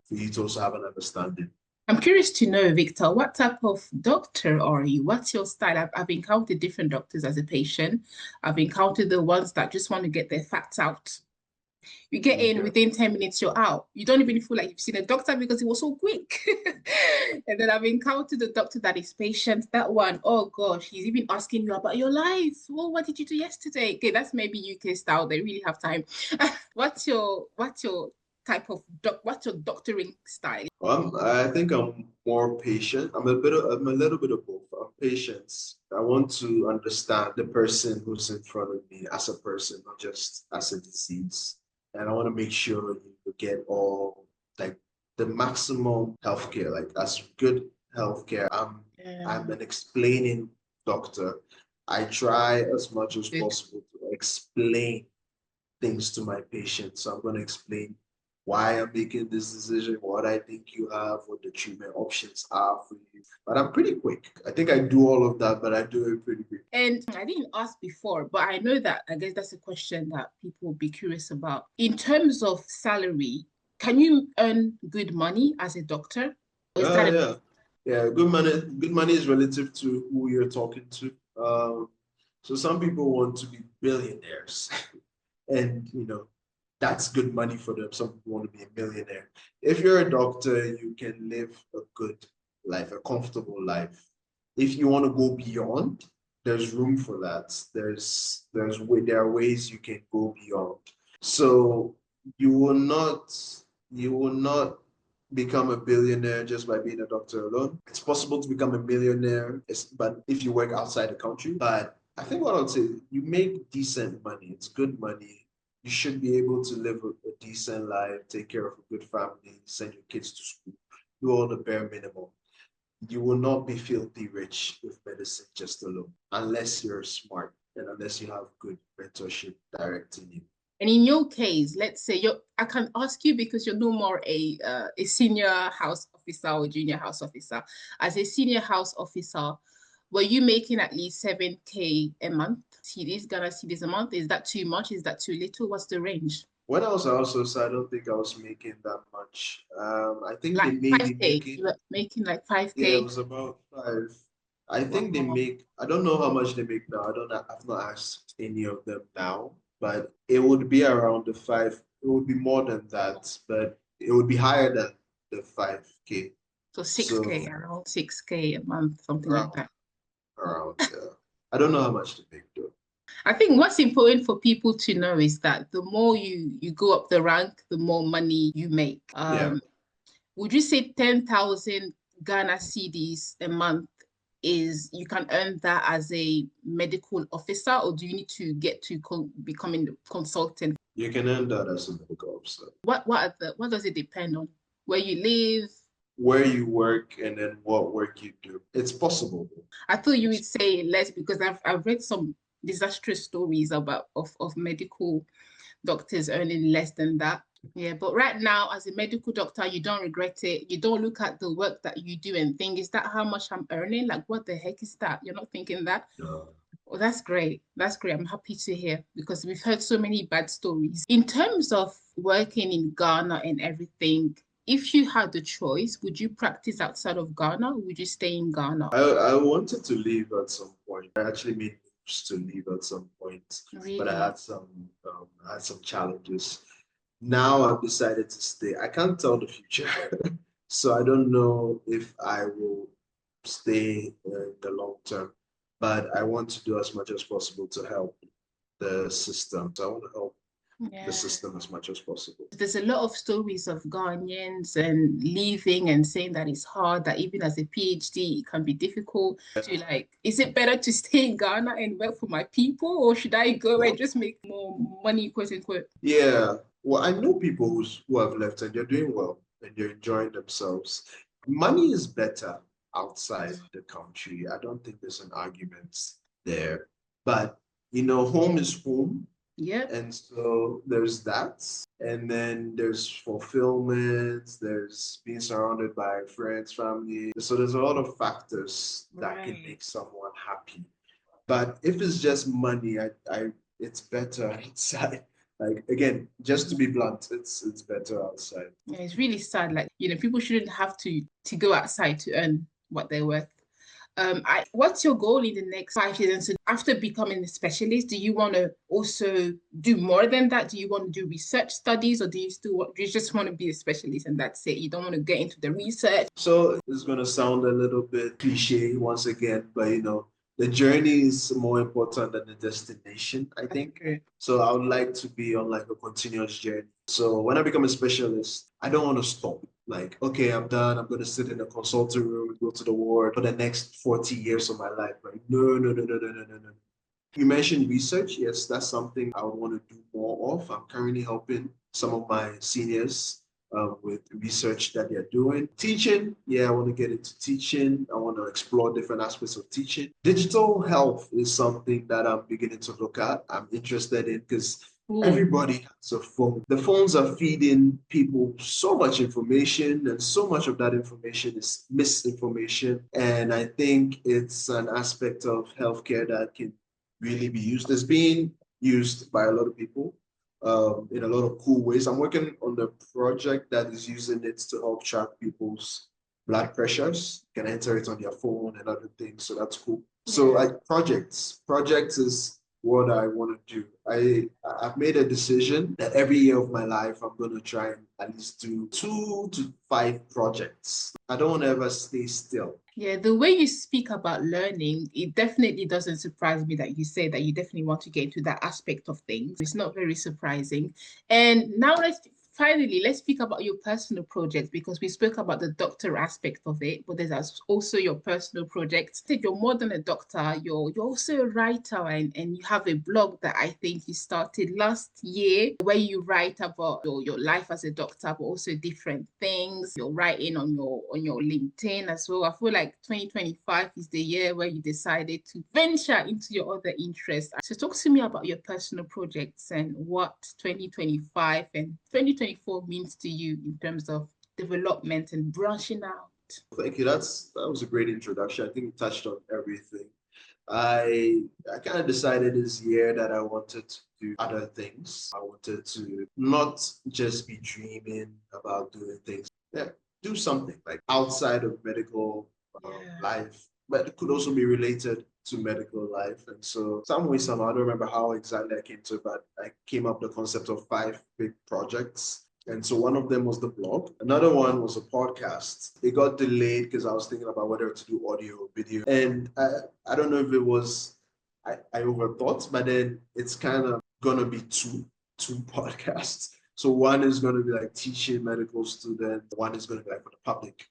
for you to also have an understanding. I'm curious to know, Victor, what type of doctor are you? What's your style? I've encountered different doctors as a patient. I've encountered the ones that just want to get their facts out. You get in Okay. within 10 minutes, you're out. You don't even feel like you've seen a doctor because it was so quick. And then I've encountered a doctor that is patient. That one, oh gosh, he's even asking you about your life. Well, what did you do yesterday? Okay, that's maybe UK style. They really have time. What's your type of what's your doctoring style? I think I'm more patient. I'm a little bit of both. I'm patient. I want to understand the person who's in front of me as a person, not just as a disease. And I want to make sure you get all like the maximum healthcare, like as good healthcare. I'm an explaining doctor. I try as much as Good. possible to explain things to my patients. So I'm going to explain why I'm making this decision, what I think you have, what the treatment options are for you. But I'm pretty quick. I think I do all of that, but I do it pretty quick. And I didn't ask before, but I know that I guess that's a question that people will be curious about. In terms of salary, can you earn good money as a doctor? Or is that a Yeah. Yeah, good money is relative to who you're talking to. So some people want to be billionaires, and that's good money for them. Some people want to be a millionaire. If you're a doctor, you can live a good life, a comfortable life. If you want to go beyond, there's room for that. There are ways you can go beyond. So you will not you will not become a billionaire just by being a doctor alone. It's possible to become a millionaire, but if you work outside the country. But I think what I would say, you make decent money. It's good money. You should be able to live a decent life, take care of a good family, send your kids to school, do all the bare minimum. You will not be filthy rich with medicine just alone, unless you're smart and unless you have good mentorship directing you. And in your case, let's say I can ask you because you're no more a senior house officer or junior house officer. As a senior house officer, were you making at least 7K a month? CDs, Ghana CDs a month? Is that too much? Is that too little? What's the range? When I was also, so I don't think I was making that much. I think they Like may be 5K. You making, were making like yeah, it 5K. was about five. I think they Wow. make, I don't know how much they make now. I don't know, I've not asked any of them now, but it would be around the five. It would be more than that, but it would be higher than the 5K. So 6K, So around 6K a month, something like around, that. yeah. I don't know how much they make though. I think what's important for people to know is that the more you go up the rank, the more money you make. Yeah. Would you say 10,000 Ghana cedis a month is you can earn that as a medical officer, or do you need to get to becoming a consultant? You can earn that as a medical officer. What does it depend on? Where you live? Where you work and then what work you do. It's possible. I thought you would say less because I've read some disastrous stories about of medical doctors earning less than that. Yeah, but right now, as a medical doctor, you don't regret it. You don't look at the work that you do and think, is that how much I'm earning? Like, what the heck is that? You're not thinking that. No. Well, that's great. That's great. I'm happy to hear because we've heard so many bad stories. In terms of working in Ghana and everything, if you had the choice, would you practice outside of Ghana or would you stay in Ghana? I wanted to leave at some point. I actually made moves to leave at some point, but Really? I had some challenges. Now I've decided to stay. I can't tell the future, so I don't know if I will stay in the long term. But I want to do as much as possible to help the system. So I want to help the Yeah. system as much as possible. There's a lot of stories of Ghanaians and leaving and saying that it's hard, that even as a PhD, it can be difficult to like, is it better to stay in Ghana and work for my people, or should I go and just make more money, quote unquote? Yeah. Well, I know people who have left and they're doing well and they're enjoying themselves. Money is better outside the country. I don't think there's an argument there. But, home is home. Yep. And so there's that. And then there's fulfillment, there's being surrounded by friends, family. So there's a lot of factors that can Right. make someone happy. But if it's just money, it's better outside. Like again, just to be blunt, it's better outside. Yeah, it's really sad. Like, people shouldn't have to go outside to earn what they're worth. What's your goal in the next 5 years? And so after becoming a specialist, do you want to also do more than that? Do you want to do research studies or do you just want to be a specialist and that's it? You don't want to get into the research? So it's gonna sound a little bit cliche once again, but the journey is more important than the destination, I That's think. true. So I would like to be on like a continuous journey. So when I become a specialist, I don't want to stop. Like, okay, I'm done. I'm going to sit in a consulting room and go to the ward for the next 40 years of my life. Like, no, no, no, no, no, no, no, no. You mentioned research. Yes, that's something I would want to do more of. I'm currently helping some of my seniors with research that they're doing. Teaching, yeah, I want to get into teaching. I want to explore different aspects of teaching. Digital health is something that I'm beginning to look at. I'm interested in because Cool. everybody has a phone. The phones are feeding people so much information, and so much of that information is misinformation. And I think it's an aspect of healthcare that can really be used. It's being used by a lot of people in a lot of cool ways. I'm working on the project that is using it to help track people's blood pressures. You can enter it on your phone and other things, so that's cool. So Yeah. like projects is what I want to do. I've made a decision that every year of my life I'm going to try and at least do 2 to 5 projects. I don't want to ever stay still. Yeah, the way you speak about learning, it definitely doesn't surprise me that you say that you definitely want to get into that aspect of things. It's not very surprising. And now let's speak about your personal projects because we spoke about the doctor aspect of it, but there's also your personal projects. You're more than a doctor, you're also a writer and you have a blog that I think you started last year where you write about your life as a doctor, but also different things. You're writing on your LinkedIn as well. I feel like 2025 is the year where you decided to venture into your other interests. So talk to me about your personal projects and what 2025 and 2024 means to you in terms of development and branching out. Thank you. That was a great introduction. I think you touched on everything. I kind of decided this year that I wanted to do other things. I wanted to not just be dreaming about doing things. Yeah, do something like outside of medical Yeah. life, but it could also be related to medical life. And so, some way, somehow, I don't remember how exactly I came to it, but I came up with the concept of 5 big projects. And so one of them was the blog. Another one was a podcast. It got delayed because I was thinking about whether to do audio or video. And I don't know if it was I overthought, but then it's kind of gonna be two podcasts. So one is gonna be like teaching medical students, one is gonna be like for the public,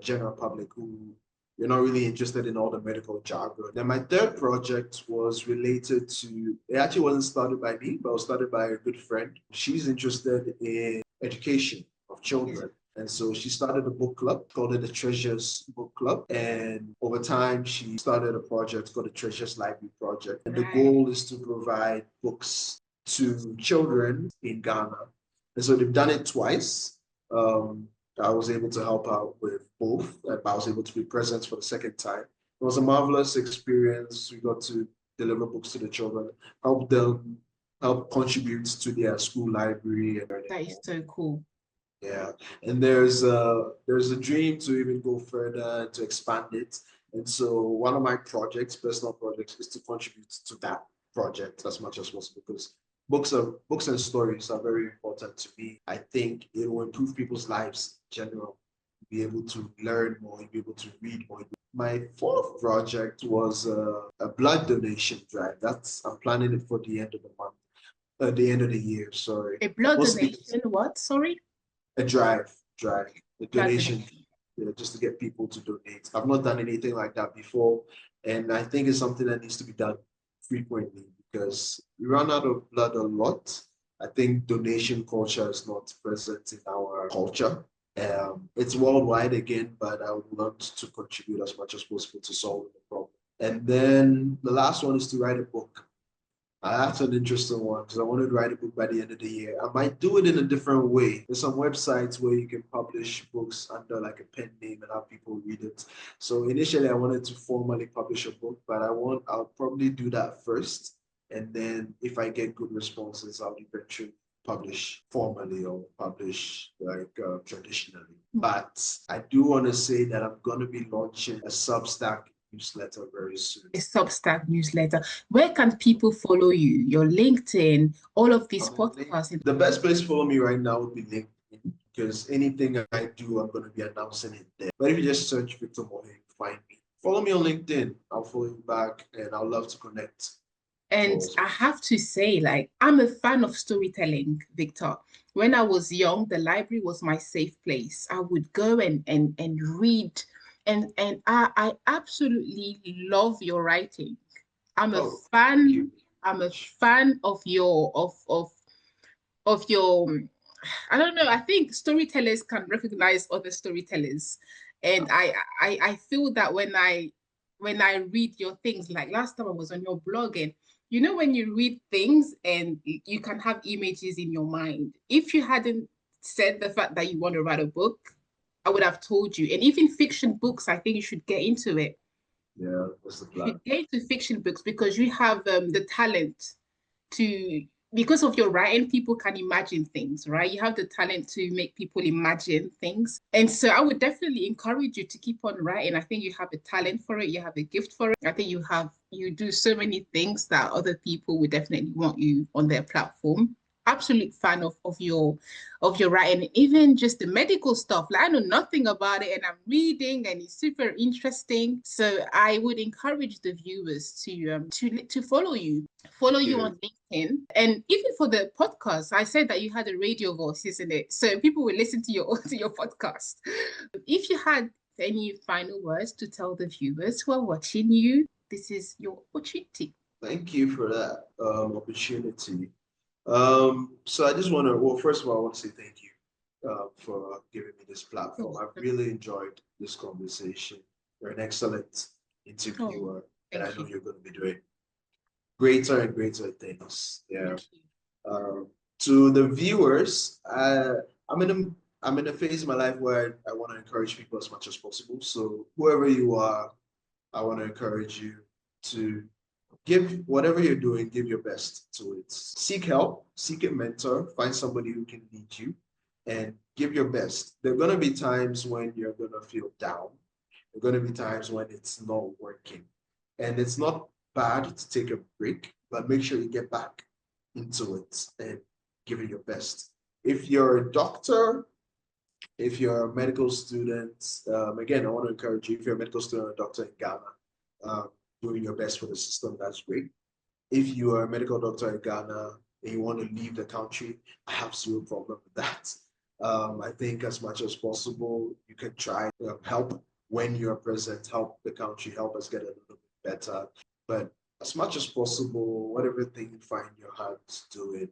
general public who you're not really interested in all the medical jargon. Then my third project was related to, it actually wasn't started by me, but it was started by a good friend. She's interested in education of children. And so she started a book club, called it the Treasures Book Club. And over time, she started a project called the Treasures Library Project. And the goal is to provide books to children in Ghana. And so they've done it twice. I was able to help out with both, but I was able to be present for the second time. It was a marvelous experience. We got to deliver books to the children, help them, help contribute to their school library and learning. That is so cool. Yeah, and there's a dream to even go further to expand it. And so one of my projects, personal projects, is to contribute to that project as much as possible because books and stories are very important to me. I think it will improve people's lives in general. Be able to learn more, be able to read more. My fourth project was a blood donation drive. I'm planning it for the end of the month, the end of the year. Sorry. A blood Mostly donation, what? Sorry? a drive, a Blood donation, donation. just to get people to donate. I've not done anything like that before, and I think it's something that needs to be done frequently because we run out of blood a lot. I think donation culture is not present in our culture. It's worldwide again, but I would want to contribute as much as possible to solving the problem. And then the last one is to write a book. That's an interesting one because I wanted to write a book by the end of the year. I might do it in a different way. There's some websites where you can publish books under like a pen name and have people read it. So initially I wanted to formally publish a book, but I'll probably do that first. And then if I get good responses, I'll eventually publish formally or publish like traditionally. But I do want to say that I'm going to be launching a Substack newsletter very soon. A Substack newsletter. Where can people follow you? Your LinkedIn, all of these podcasts. The best place to follow me right now would be LinkedIn because anything I do, I'm going to be announcing it there. But if you just search Victor Mohe, find me. Follow me on LinkedIn. I'll follow you back and I'll love to connect. And I have to say, like, I'm a fan of storytelling, Victor. When I was young, the library was my safe place. I would go and read. And I absolutely love your writing. I'm a fan. I'm a fan of your of your I don't know. I think storytellers can recognize other storytellers. And I feel that when I read your things, like last time I was on your blog, and you know when you read things and you can have images in your mind. If you hadn't said the fact that you want to write a book, I would have told you. And even fiction books, I think you should get into it. Yeah, that's the plan. You should get into fiction books because you have the talent to, because of your writing, people can imagine things, right? You have the talent to make people imagine things. And so I would definitely encourage you to keep on writing. I think you have a talent for it, you have a gift for it. I think you do so many things that other people would definitely want you on their platform. Absolute fan of your writing, even just the medical stuff. Like I know nothing about it and I'm reading and it's super interesting. So I would encourage the viewers to follow you. Follow you on LinkedIn. And even for the podcast, I said that you had a radio voice, isn't it? So people will listen to your podcast. If you had any final words to tell the viewers who are watching you, this is your opportunity. Thank you for that opportunity. So I just want to, well, first of all, I want to say thank you for giving me this platform. I've really enjoyed this conversation. You're an excellent interviewer, and I know you're going to be doing greater and greater things. Yeah. To the viewers, I'm in a phase in my life where I want to encourage people as much as possible. So whoever you are, I want to encourage you. to give whatever you're doing, give your best to it. Seek help, seek a mentor, find somebody who can lead you, and give your best. There are going to be times when you're going to feel down. There are going to be times when it's not working. And it's not bad to take a break, but make sure you get back into it and give it your best. If you're a doctor, if you're a medical student, again, I want to encourage you, if you're a medical student or a doctor in Ghana, doing your best for the system, that's great. If you are a medical doctor in Ghana and you want to leave the country, I have zero problem with that. I think as much as possible, you can try to help when you're present, help the country, help us get a little bit better. But as much as possible, whatever thing you find your heart to do it,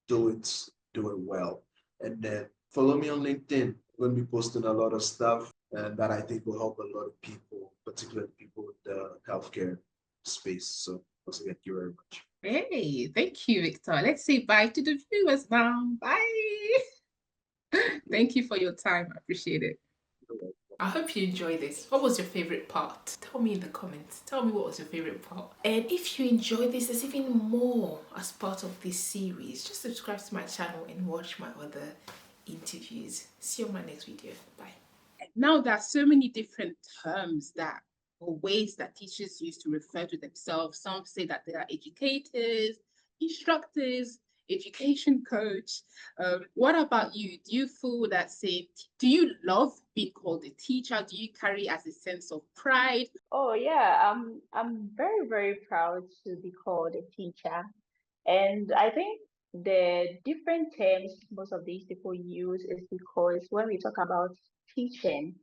do it, do it well. And then follow me on LinkedIn. I'm going to be posting a lot of stuff and that I think will help a lot of people, particularly people in the healthcare space. So once again, thank you very much. Hey, thank you, Victor. Let's say bye to the viewers now. Bye. Thank you for your time. I appreciate it. I hope you enjoyed this. What was your favorite part? Tell me in the comments. Tell me what was your favorite part. And if you enjoyed this, there's even more as part of this series. Just subscribe to my channel and watch my other interviews. See you on my next video. Bye. Now there are so many different terms that or ways that teachers use to refer to themselves. Some say that they are educators, instructors, education coach. What about you? Do you feel that same? Do you love being called a teacher? Do you carry as a sense of pride? Oh yeah, I'm very, very proud to be called a teacher. And I think the different terms most of these people use is because when we talk about teaching,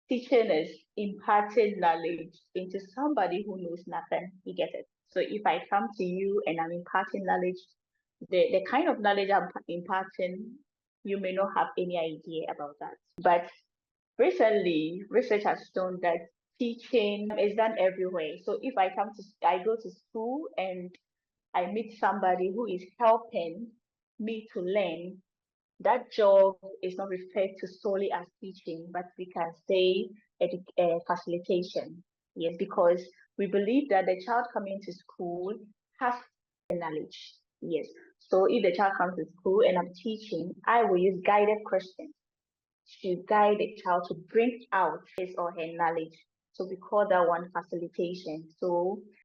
teaching is imparting knowledge into somebody who knows nothing. You get it? So if I come to you and I'm imparting knowledge, the kind of knowledge I'm imparting, you may not have any idea about that. But recently, research has shown that teaching is done everywhere. So if I go to school and I meet somebody who is helping me to learn, that job is not referred to solely as teaching, but we can say facilitation. Yes, because we believe that the child coming to school has knowledge. Yes. So if the child comes to school and I'm teaching, I will use guided questions to guide the child to bring out his or her knowledge. So we call that one facilitation. So